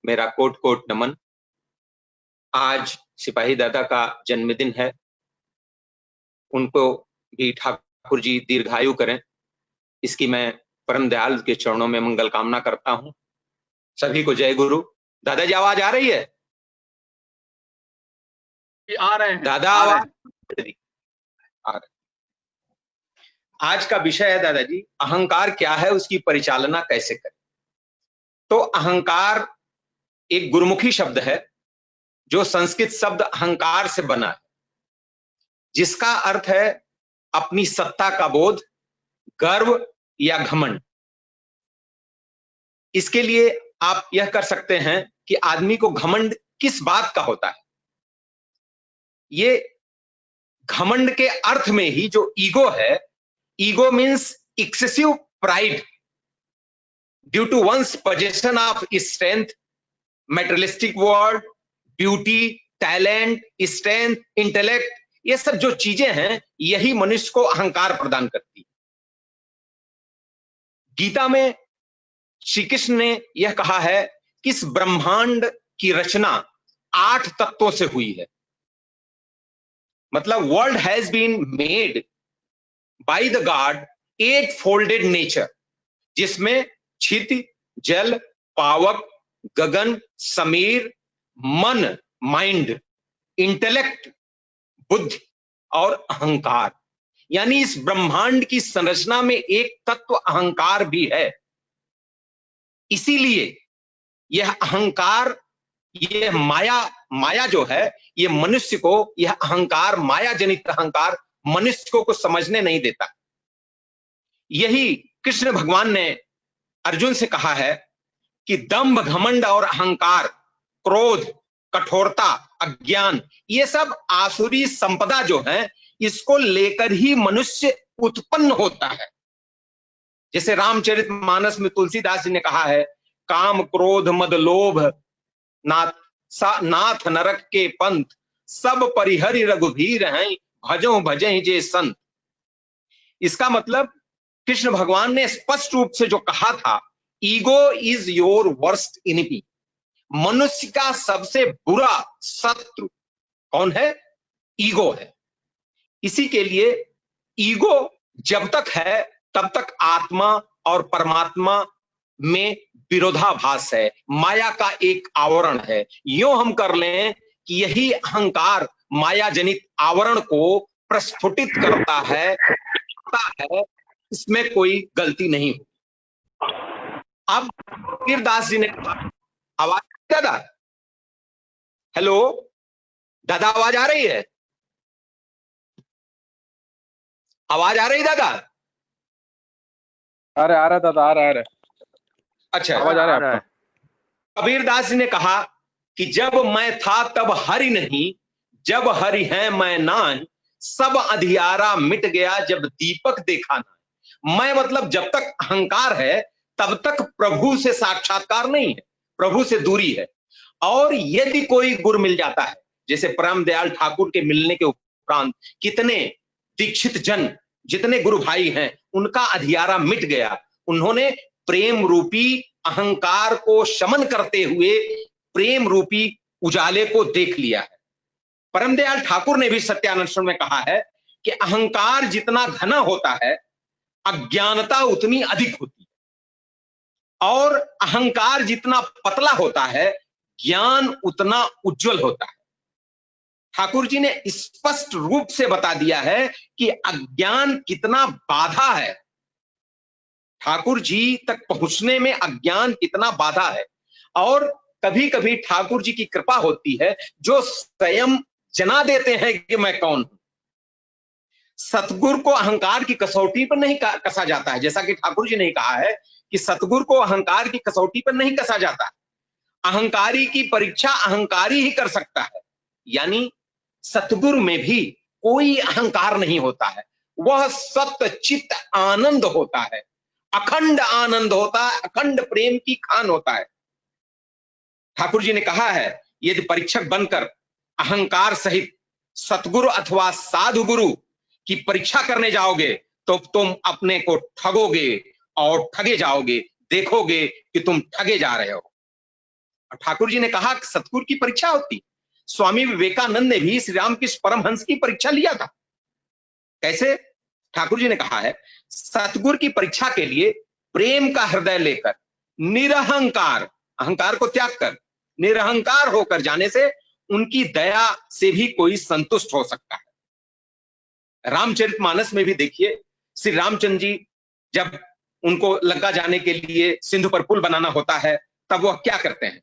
मेरा coat coat नमन। आज सिपाही दादा का जन्मदिन है, उनको भी ठाकुर जी दीर्घायु करें, इसकी मैं परम दयाल के चरणों में मंगल कामना करता हूं। सभी को जय गुरु। दादाजी आवाज आ रही है? आ रहे हैं दादा आवाज आ रहे। आज का विषय है दादाजी, अहंकार क्या है, उसकी परिचालना कैसे करें। तो अहंकार एक गुरुमुखी शब्द है जो संस्कृत शब्द अहंकार से बना है, जिसका अर्थ है अपनी सत्ता का बोध, गर्व या घमंड। इसके लिए आप यह कर सकते हैं कि आदमी को घमंड किस बात का होता है। ये घमंड के अर्थ में ही जो ईगो है, ego means excessive pride due to one's possession of strength, materialistic world, beauty, talent, strength, intellect, ये सब जो चीजें हैं यही मनुष्य को अहंकार प्रदान करती है। गीता में श्री कृष्ण ने यह कहा है कि इस ब्रह्मांड की रचना 8 तत्वों से हुई है। मतलब world has been made by the god 8 folded nature, जिसमें क्षिति, जल, पावक, गगन, समीर, मन, माइंड, इंटेलेक्ट, बुद्धि और अहंकार। यानी इस ब्रह्मांड की संरचना में एक तत्व अहंकार भी है। इसीलिए यह अहंकार, यह माया जो है, यह मनुष्य को, यह अहंकार, माया जनित अहंकार मनुष्य को कुछ समझने नहीं देता। यही कृष्ण भगवान ने अर्जुन से कहा है कि दंभ, घमंड और अहंकार, क्रोध, कठोरता, अज्ञान, ये सब आसुरी संपदा जो है, इसको लेकर ही मनुष्य उत्पन्न होता है। जैसे रामचरितमानस में तुलसीदास जी ने कहा है, काम क्रोध मद लोभ नाथ नरक के पंथ, सब परिहरि रघुवीर हैं, भजो भजे जे संत। इसका मतलब कृष्ण भगवान ने स्पष्ट रूप से जो कहा था, ego is your worst enemy. मनुष्य का सबसे बुरा शत्रु कौन है? ईगो है। इसी के लिए ईगो जब तक है तब तक आत्मा और परमात्मा में विरोधाभास है, माया का एक आवरण है। यूं हम कर लें कि यही अहंकार माया जनित आवरण को प्रस्फुटित करता है, इसमें कोई गलती नहीं हो। अब कबीरदास जी ने कहा, आवाज दादा, हेलो दादा, आवाज आ रही है? आवाज आ रही दादा? आ रहा दादा, आ रहा। अच्छा, आवाज आ रहा है। कबीरदास जी ने कहा कि जब मैं था तब हरि नहीं, जब हरि है मैं नान, सब अंधियारा मिट गया जब दीपक देखा ना। मैं मतलब जब तक अहंकार है तब तक प्रभु से साक्षात्कार नहीं है, प्रभु से दूरी है। और यदि कोई गुरु मिल जाता है, जैसे परम दयाल ठाकुर के मिलने के उपरांत कितने दीक्षित जन, जितने गुरु भाई हैं, उनका अंधियारा मिट गया। उन्होंने प्रेम रूपी अहंकार को शमन करते हुए प्रेम रूपी उजाले को देख लिया है। परम दयाल ठाकुर ने भी सत्यान्वेषण में कहा है कि अहंकार जितना घना होता है, अज्ञानता उतनी अधिक होती है, और अहंकार जितना पतला होता है, ज्ञान उतना उज्जवल होता है। ठाकुर जी ने स्पष्ट रूप से बता दिया है कि अज्ञान कितना बाधा है, ठाकुर जी तक पहुंचने में अज्ञान कितना बाधा है। और कभी कभी ठाकुर जी की कृपा होती है जो स्वयं जना देते हैं कि मैं कौन हूं। सतगुरु को अहंकार की कसौटी पर नहीं कसा जाता है, जैसा कि ठाकुर जी ने कहा है कि सतगुरु को अहंकार की कसौटी पर नहीं कसा जाता। अहंकारी की परीक्षा अहंकारी ही कर सकता है। यानी सतगुरु में भी कोई अहंकार नहीं होता है, वह सत्य चित्त आनंद होता है, अखंड आनंद होता है, अखंड प्रेम की खान होता है। ठाकुर जी ने कहा है, यदि परीक्षक बनकर अहंकार सहित सतगुरु अथवा साधु गुरु की परीक्षा करने जाओगे तो तुम अपने को ठगोगे और ठगे जाओगे, देखोगे कि तुम ठगे जा रहे हो। ठाकुर जी ने कहा कि सतगुरु की परीक्षा होती। स्वामी विवेकानंद ने भी श्री रामकृष्ण परमहंस की परीक्षा लिया था। कैसे? ठाकुर जी ने कहा है, सतगुरु की परीक्षा के लिए प्रेम का हृदय लेकर निरहंकार, अहंकार को त्याग कर निरहंकार होकर जाने से उनकी दया से भी कोई संतुष्ट हो सकता है। रामचरितमानस में भी देखिए, श्री रामचंद्र जी जब उनको लंका जाने के लिए सिंधु पर पुल बनाना होता है, तब वह क्या करते हैं?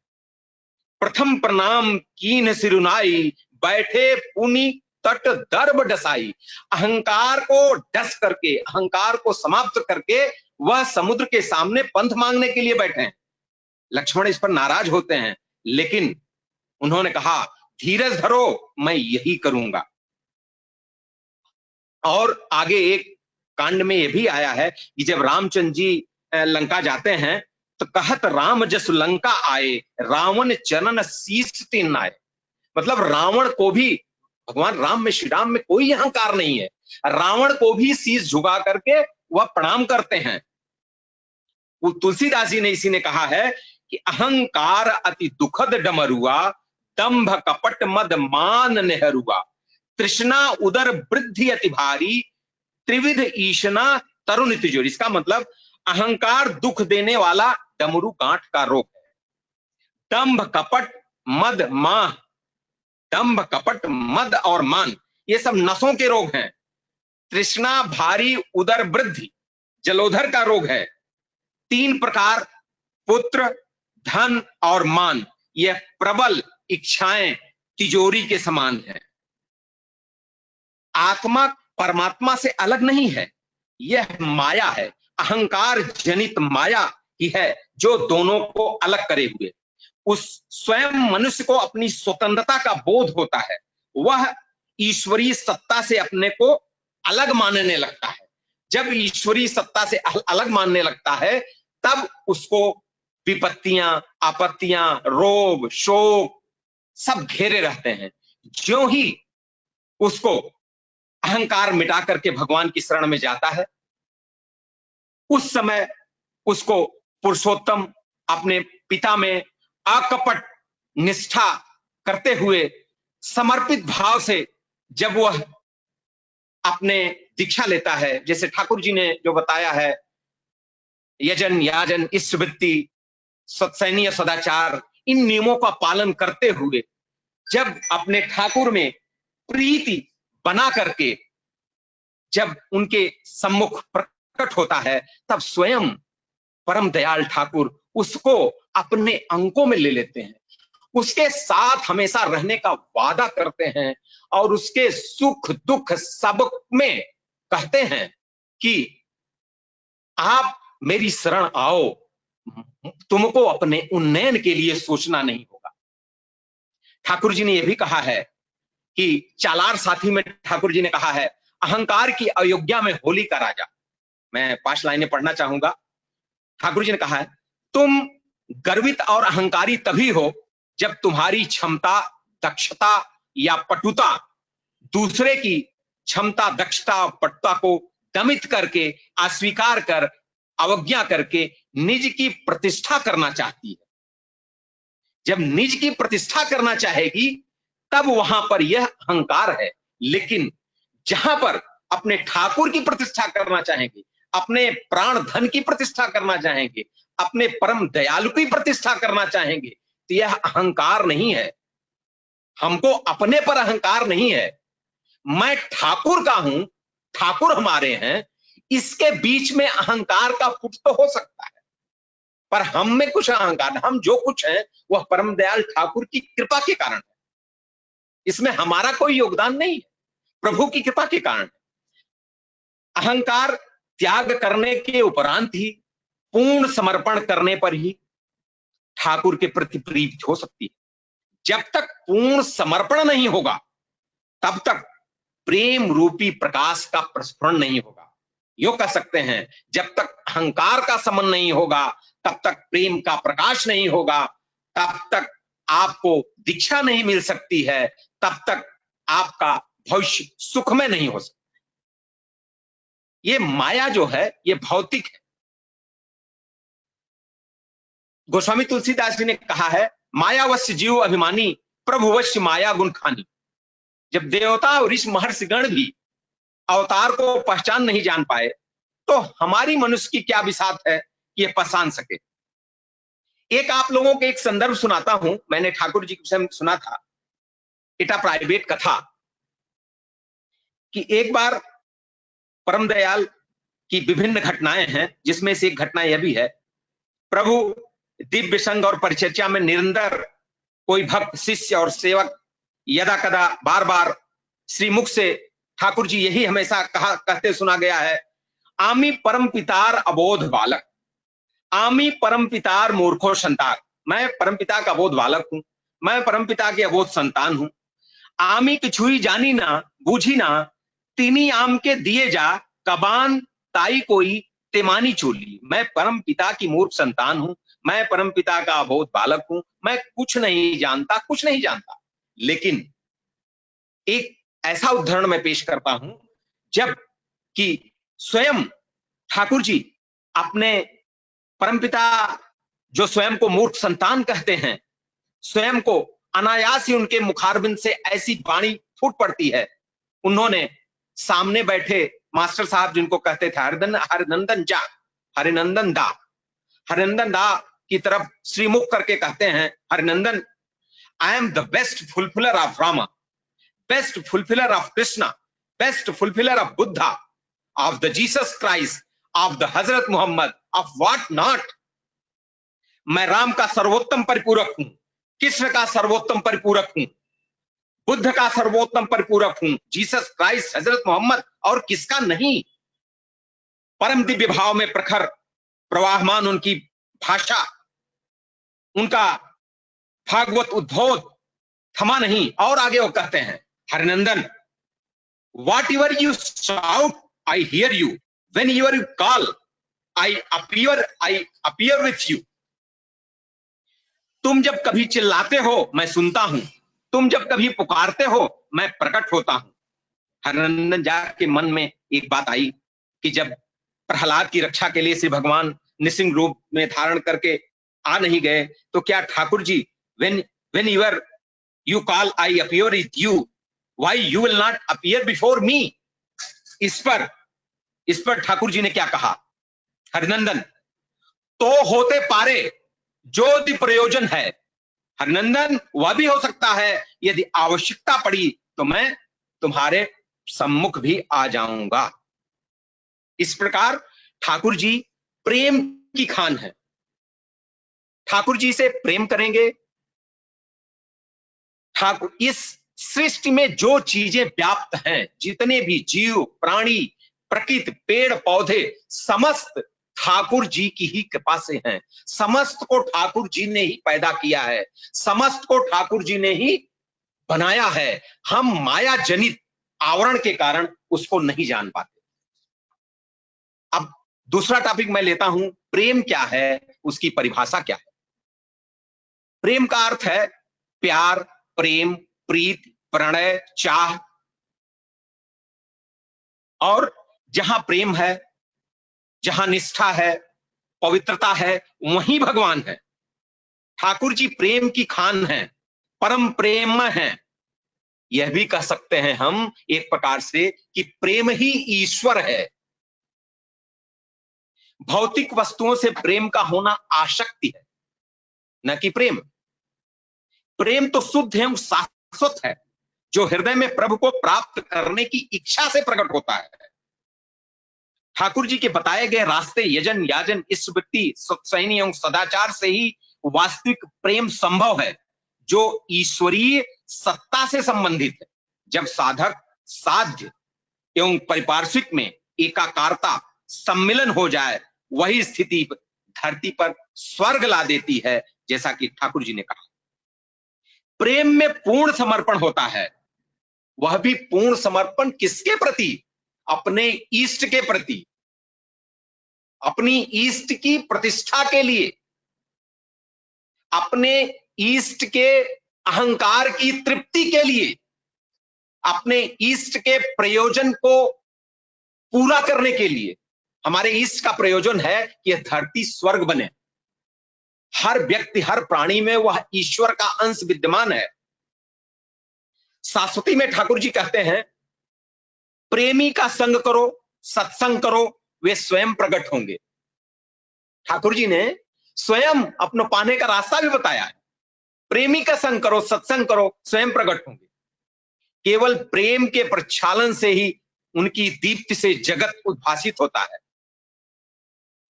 प्रथम प्रणाम कीन सिरुनाई, बैठे पुनि तट दर्भ डसाई। अहंकार को डस करके, अहंकार को समाप्त करके वह समुद्र के सामने पंथ मांगने के लिए बैठे हैं। लक्ष्मण इस पर नाराज होते हैं, लेकिन उन्होंने कहा धीरज धरो, मैं यही करूंगा। और आगे एक कांड में यह भी आया है कि जब रामचंद्र जी लंका जाते हैं तो कहत राम जस लंका आए, रावण चरण शीश तिन आए। मतलब रावण को भी, भगवान राम में, श्री राम में कोई अहंकार नहीं है, रावण को भी शीश झुका करके वह प्रणाम करते हैं। तुलसीदास जी ने इसी ने कहा है कि अहंकार अति दुखद डमरुआ, दंभ कपट मद मान नेहरुआ, तृष्णा उदर वृद्धि अति भारी, त्रिविध ईशना तरुण तिजोरी। इसका मतलब अहंकार दुख देने वाला डमरू गांठ का रोग है। दंभ कपट मद माह, दंभ कपट मद और मान, ये सब नसों के रोग हैं। तृष्णा भारी उदर वृद्धि, जलोधर का रोग है। तीन प्रकार, पुत्र, धन और मान, यह प्रबल इच्छाएं तिजोरी के समान है। आत्मा परमात्मा से अलग नहीं है, यह माया है, अहंकार जनित माया ही है जो दोनों को अलग करे हुए। उस स्वयं मनुष्य को अपनी स्वतंत्रता का बोध होता है, वह ईश्वरीय सत्ता से अपने को अलग मानने लगता है। जब ईश्वरीय सत्ता से अलग मानने लगता है, तब उसको विपत्तियां, आपत्तियां, रोग, शोक सब घेरे रहते हैं। ज्यों ही उसको अहंकार मिटा करके भगवान की शरण में जाता है, उस समय उसको पुरुषोत्तम अपने पिता में अकपट निष्ठा करते हुए समर्पित भाव से जब वह अपने दीक्षा लेता है, जैसे ठाकुर जी ने जो बताया है, यजन याजन इष्टवृत्ति सत्सैन्य सदाचार, इन नियमों का पालन करते हुए जब अपने ठाकुर में प्रीति बना करके जब उनके सम्मुख प्रकट होता है, तब स्वयं परम दयाल ठाकुर उसको अपने अंकों में ले लेते हैं, उसके साथ हमेशा रहने का वादा करते हैं और उसके सुख दुख सब में कहते हैं कि आप मेरी शरण आओ, तुमको अपने उन्नयन के लिए सोचना नहीं होगा। ठाकुर जी ने यह भी कहा है कि चालार साथी में ठाकुर जी ने कहा है, अहंकार की अयोग्या में होली का राजा। मैं 5 लाइनें पढ़ना चाहूंगा। ठाकुर जी ने कहा है, तुम गर्वित और अहंकारी तभी हो जब तुम्हारी क्षमता, दक्षता या पटुता दूसरे की क्षमता, दक्षता और पटुता को दमित करके, अस्वीकार कर, अवज्ञा करके निज की प्रतिष्ठा करना चाहती है। जब निज की प्रतिष्ठा करना चाहेगी, तब वहां पर यह अहंकार है। लेकिन जहां पर अपने ठाकुर की प्रतिष्ठा करना चाहेंगे, अपने प्राण धन की प्रतिष्ठा करना चाहेंगे, अपने परम दयालु की प्रतिष्ठा करना चाहेंगे, तो यह अहंकार नहीं है। हमको अपने पर अहंकार नहीं है। मैं ठाकुर का हूं, ठाकुर हमारे हैं, इसके बीच में अहंकार का फुट तो हो सकता है, पर हम में कुछ अहंकार, हम जो कुछ है वह परम दयाल ठाकुर की कृपा के कारण है। इसमें हमारा कोई योगदान नहीं है, प्रभु की कृपा के कारण है। अहंकार त्याग करने के उपरांत ही, पूर्ण समर्पण करने पर ही ठाकुर के प्रति प्रीति हो सकती है। जब तक पूर्ण समर्पण नहीं होगा, तब तक प्रेम रूपी प्रकाश का प्रस्फुरण नहीं होगा। यो कह सकते हैं, जब तक अहंकार का समन नहीं होगा, तब तक प्रेम का प्रकाश नहीं होगा, तब तक आपको दीक्षा नहीं मिल सकती है, तब तक आपका भविष्य सुखमय नहीं हो सकता। ये माया जो है, ये भौतिक है। गोस्वामी तुलसीदास जी ने कहा है मायावश्य जीव अभिमानी, प्रभुवश्य माया गुण खानी। जब देवता और ऋषि महर्षिगण भी अवतार को पहचान नहीं जान पाए, तो हमारी मनुष्य की क्या बिसात है कि ये पहचान सके। एक आप लोगों को एक संदर्भ सुनाता हूं, मैंने ठाकुर जी के विषय में सुना था, इटा प्राइवेट कथा, कि एक बार परम दयाल की विभिन्न घटनाएं हैं, जिसमें से एक घटना यह भी है, प्रभु दिव्य संग और परिचर्चा में निरंतर कोई भक्त, शिष्य और सेवक यदा कदा बार बार श्रीमुख से ठाकुर जी यही हमेशा कहते सुना गया है, आमी परम पितार अबोध बालक, आमी परम पितार मूर्खो संतान। मैं परम पिता का अबोध बालक हूं, मैं परम पिता की अबोध संतान हूं। आमी किछुई जानी ना बूझी ना, तीनी आम के दिए जा, कबान ताई कोई तेमानी चोली। मैं परम पिता की मूर्ख संतान हूं, मैं परम पिता का अबोध बालक हूं, मैं कुछ नहीं जानता, कुछ नहीं जानता। लेकिन एक ऐसा उदाहरण मैं पेश करता हूं, जब कि स्वयं ठाकुर जी अपने परमपिता, जो स्वयं को मूर्ख संतान कहते हैं, स्वयं को अनायास ही उनके मुखारबिंद से ऐसी वाणी फूट पड़ती है। उन्होंने सामने बैठे मास्टर साहब, जिनको कहते थे हरिनंदन जा, हरिनंदन दा, हरिनंदन दा की तरफ श्रीमुख करके कहते हैं, Harinandan, I am the best fulfiller of Rama, best fulfiller of Krishna, best fulfiller of Buddha, of the Jesus Christ, of the Hazrat Mohammad, of what not. मैं राम का सर्वोत्तम परिपूरक हूं, कृष्ण का सर्वोत्तम परिपूरक हूं, बुद्ध का सर्वोत्तम परिपूरक हूं, जीसस क्राइस्ट, हजरत मोहम्मद, और किसका नहीं। परम दिव्य भाव में प्रखर प्रवाहमान उनकी भाषा, उनका भागवत उद्बोध थमा नहीं। और आगे वो कहते हैं, Harinandan, whatever you shout I hear you, when you are call I appear with you. तुम जब कभी चिल्लाते हो मैं सुनता हूं, तुम जब कभी पुकारते हो मैं प्रकट होता हूं। हरिनंदन जा के मन में एक बात आई कि जब प्रहलाद की रक्षा के लिए श्री भगवान निसिंह रूप में धारण करके आ नहीं गए, तो क्या Thakur ji when you call I appear with you, why you will not appear before me? इस पर ठाकुर जी ने क्या कहा, हरिनंदन, तो होते पारे जो यदि प्रयोजन है, हरिनंदन, वह भी हो सकता है यदि आवश्यकता पड़ी तो मैं तुम्हारे सम्मुख भी आ जाऊंगा। इस प्रकार ठाकुर जी प्रेम की खान है। ठाकुर जी से प्रेम करेंगे, ठाकुर, इस सृष्टि में जो चीजें व्याप्त हैं, जितने भी जीव प्राणी, प्रकृति, पेड़ पौधे, समस्त ठाकुर जी की ही कृपा से हैं। समस्त को ठाकुर जी ने ही पैदा किया है, समस्त को ठाकुर जी ने ही बनाया है। हम माया जनित आवरण के कारण उसको नहीं जान पाते। अब दूसरा टॉपिक मैं लेता हूं, प्रेम क्या है, उसकी परिभाषा क्या है। प्रेम का अर्थ है प्यार, प्रेम, प्रीत, प्रणय, चाह। और जहां प्रेम है, जहां निष्ठा है, पवित्रता है, वहीं भगवान है। ठाकुर जी प्रेम की खान है, परम प्रेम है। यह भी कह सकते हैं हम एक प्रकार से कि प्रेम ही ईश्वर है। भौतिक वस्तुओं से प्रेम का होना आसक्ति है, न कि प्रेम। प्रेम तो शुद्ध एवं शाश्वत है, जो हृदय में प्रभु को प्राप्त करने की इच्छा से प्रकट होता है। ठाकुर जी के बताए गए रास्ते, यजन, याजन, ईश्वरवृत्ति, सत्सैनी एवं सदाचार से ही वास्तविक प्रेम संभव है, जो ईश्वरीय सत्ता से संबंधित है। जब साधक साध्य एवं परिपार्श्विक में एकाकारता सम्मिलन हो जाए, वही स्थिति धरती पर स्वर्ग ला देती है, जैसा कि ठाकुर जी ने कहा। प्रेम में पूर्ण समर्पण होता है, वह भी पूर्ण समर्पण किसके प्रति? अपने इष्ट के प्रति, अपनी इष्ट की प्रतिष्ठा के लिए, अपने इष्ट के अहंकार की तृप्ति के लिए, अपने इष्ट के प्रयोजन को पूरा करने के लिए। हमारे इष्ट का प्रयोजन है कि यह धरती स्वर्ग बने। हर व्यक्ति, हर प्राणी में वह ईश्वर का अंश विद्यमान है। शाश्वती में ठाकुर जी कहते हैं, प्रेमी का संग करो, सत्संग करो, वे स्वयं प्रकट होंगे। ठाकुर जी ने स्वयं अपना पाने का रास्ता भी बताया है। प्रेमी का संग करो, सत्संग करो, स्वयं प्रकट होंगे। केवल प्रेम के प्रक्षालन से ही उनकी दीप्ति से जगत उद्भासित होता है।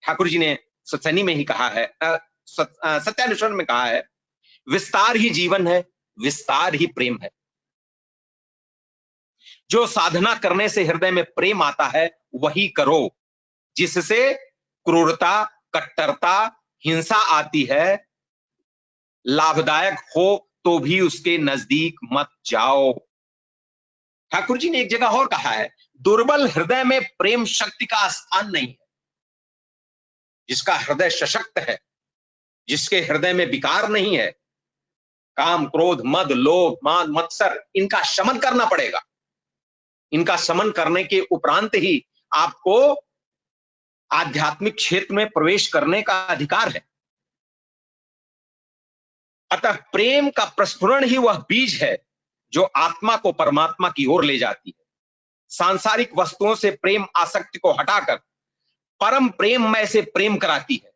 ठाकुर जी ने सत्संगी में ही कहा है, सत्यानुस्मरण में कहा है, विस्तार ही जीवन है, विस्तार ही प्रेम है। जो साधना करने से हृदय में प्रेम आता है वही करो, जिससे क्रूरता, कट्टरता, हिंसा आती है, लाभदायक हो तो भी उसके नजदीक मत जाओ। ठाकुर जी ने एक जगह और कहा है, दुर्बल हृदय में प्रेम शक्ति का स्थान नहीं है। जिसका हृदय सशक्त है, जिसके हृदय में विकार नहीं है, काम, क्रोध, मद, लोभ, मान, मत्सर, इनका शमन करना पड़ेगा। इनका शमन करने के उपरांत ही आपको आध्यात्मिक क्षेत्र में प्रवेश करने का अधिकार है। अतः प्रेम का प्रस्फुरण ही वह बीज है जो आत्मा को परमात्मा की ओर ले जाती है। सांसारिक वस्तुओं से प्रेम आसक्ति को हटाकर परम प्रेममय से प्रेम कराती है।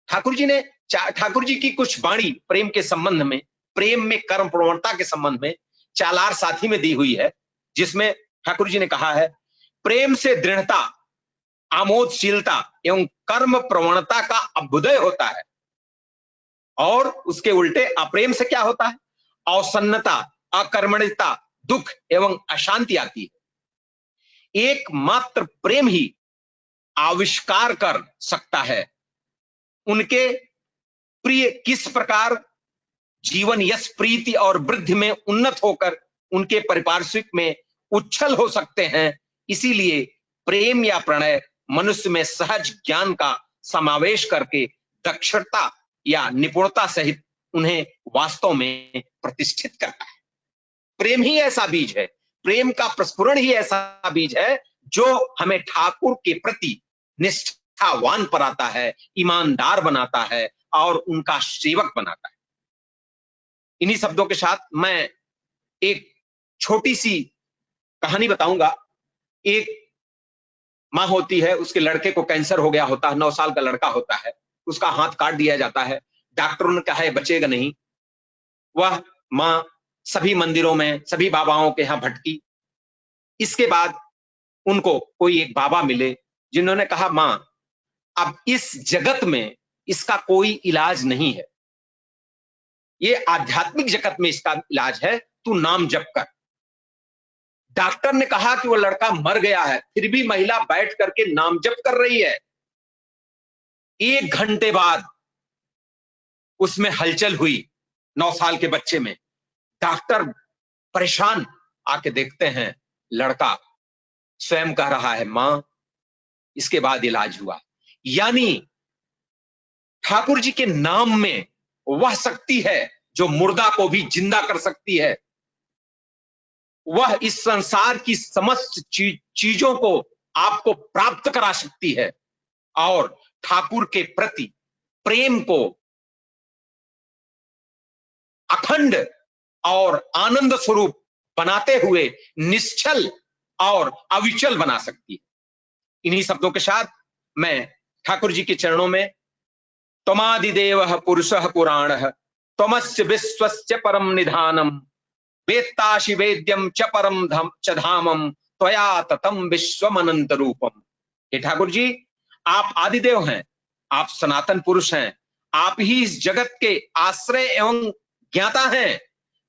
ठाकुर जी की कुछ वाणी प्रेम के संबंध में, प्रेम में कर्म प्रवणता के संबंध में चालार साथी में दी हुई है, जिसमें ठाकुर जी ने कहा है, प्रेम से दृढ़ता, आमोदशीलता एवं कर्म प्रवणता का अभ्युदय होता है, और उसके उल्टे अप्रेम से क्या होता है, अवसन्नता, अकर्मण्यता, दुख एवं अशांति आती है। एकमात्र प्रेम ही आविष्कार कर सकता है उनके प्रिय किस प्रकार जीवन यश, प्रीति और वृद्धि में उन्नत होकर उनके परिपार्श्विक में उच्छल हो सकते हैं। इसीलिए प्रेम या प्रणय मनुष्य में सहज ज्ञान का समावेश करके दक्षता या निपुणता सहित उन्हें वास्तव में प्रतिष्ठित करता है। प्रेम ही ऐसा बीज है, प्रेम का प्रस्फुरण ही ऐसा बीज है जो हमें ठाकुर के प्रति निष्ठावान बनाता है, ईमानदार बनाता है और उनका सेवक बनाता है। इन्हीं शब्दों के साथ मैं एक छोटी सी कहानी बताऊंगा। एक मां होती है, उसके लड़के को कैंसर हो गया होता है, 9 साल का लड़का होता है, उसका हाथ काट दिया जाता है। डॉक्टरों ने कहा है बचेगा नहीं। वह मां सभी मंदिरों में, सभी बाबाओं के यहां भटकी। इसके बाद उनको कोई एक बाबा मिले जिन्होंने कहा, मां अब इस जगत में इसका कोई इलाज नहीं है, ये आध्यात्मिक जगत में इसका इलाज है, तू नाम जप कर। डॉक्टर ने कहा कि वो लड़का मर गया है, फिर भी महिला बैठ करके नाम जप कर रही है। 1 घंटे बाद उसमें हलचल हुई 9 साल के बच्चे में। डॉक्टर परेशान आके देखते हैं, लड़का स्वयं कह रहा है, मां इसके बाद इलाज हुआ। यानी ठाकुर जी के नाम में वह शक्ति है जो मुर्दा को भी जिंदा कर सकती है। वह इस संसार की समस्त चीजों को आपको प्राप्त करा सकती है और ठाकुर के प्रति प्रेम को अखंड और आनंद स्वरूप बनाते हुए निश्चल और अविचल बना सकती है। इन्हीं शब्दों के साथ मैं ठाकुर जी के चरणों में, त्वमादिदेव पुरुषः पुराणः त्वमस्य विश्वस्य परम निधानम वेत्तासि वेद्यम च परम च धामम त्वया ततम विश्वमनंत रूपम। हे ठाकुर जी, आप आदिदेव हैं, आप सनातन पुरुष हैं, आप ही इस जगत के आश्रय एवं ज्ञाता हैं,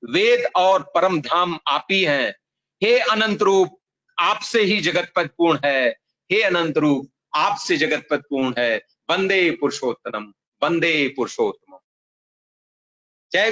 वेद और परम धाम आप ही हैं। हे अनंत रूप, आपसे ही जगत पद पूर्ण है। हे अनंत रूप, आपसे जगत पद पूर्ण है। वंदे पुरुषोत्तम, वंदे पुरुषोत्तम। जय गुरु।